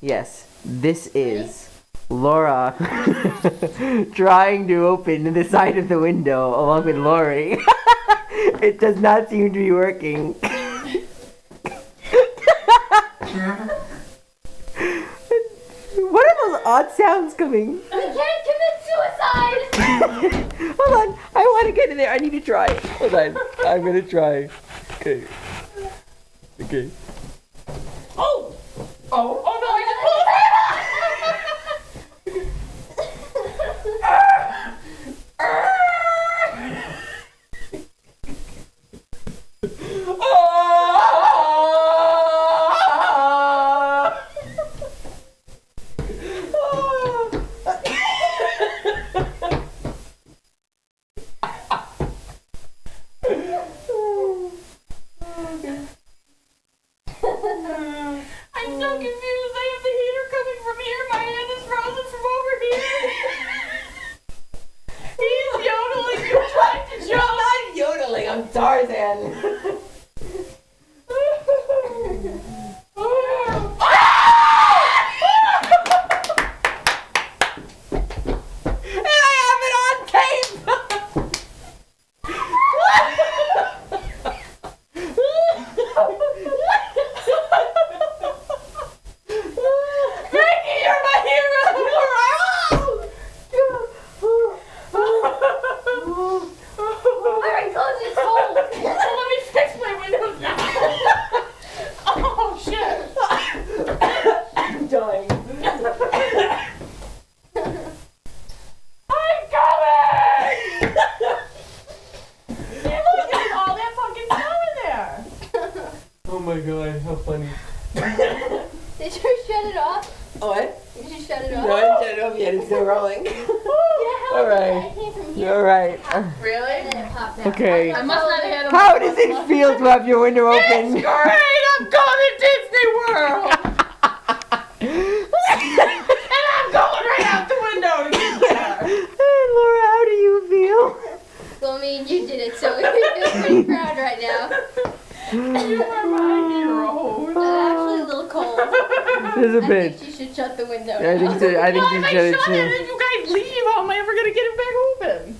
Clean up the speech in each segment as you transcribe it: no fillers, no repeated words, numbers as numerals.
Yes, this is Laura trying to open the side of the window along with Lori. It does not seem to be working. What are those odd sounds coming? We can't commit suicide! Hold on, I want to get in there. I need to try. Hold on, I'm gonna try. Okay. Okay. Oh! Oh! Oh no! I just I'm so confused. I have the heater coming from here. My hand is frozen from over here. He's yodeling. You're trying to jump. I'm not yodeling. I'm Tarzan. Oh my god, how funny. Did you shut it off? What? Did you shut it off? No, I didn't shut it off yet. It's still rolling. Alright. Alright. Really? And then it popped out. Okay. I must not have had a How does it feel to have your window open? It's great! I'm going to Disney World! And I'm going right out the window to get there! Hey, Laura, how do you feel? Well, I mean, you did it, so we feel pretty proud right now. You are my hero! But actually a little cold. There's a I bit. think you should shut the window. I think so. I think Why you if I should shut it too. and you guys leave, how am I ever going to get it back open?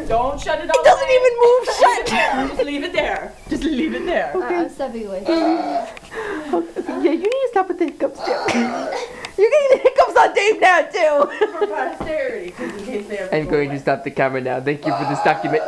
Don't shut it all It doesn't even move shut. Just leave it there. Just leave it there. I'm stepping away. Yeah, you need to stop with the hiccups too. You're getting the hiccups on tape now too. For posterity, just in case they ever I'm go going away. to stop the camera now. Thank you for this document.